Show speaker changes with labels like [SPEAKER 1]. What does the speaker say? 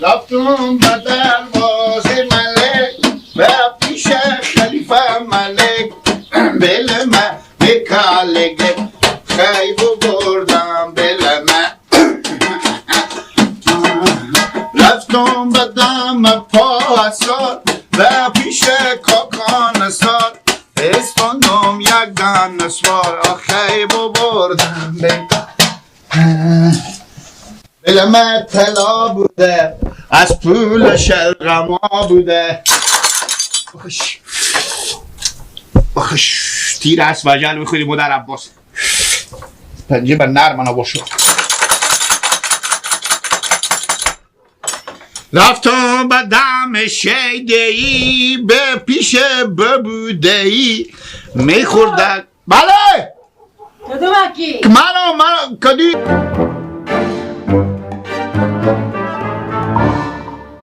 [SPEAKER 1] رفتم به دروازه ملک و پیش خلیفه ملک بلمه بکالگه خیب بردم بلمه رفتم به دم پاسار و پیش کاکان سار استاندم یک دن سوار خیب بردم بلمه طلا بوده از پول شرقما بوده تیر است وجل میخوری مادر عباس پنجه بر نرمنا باشو رفتم به دم شیدهی به پیش ببودهی میخوردن بله
[SPEAKER 2] کدومکی؟
[SPEAKER 1] منو کدی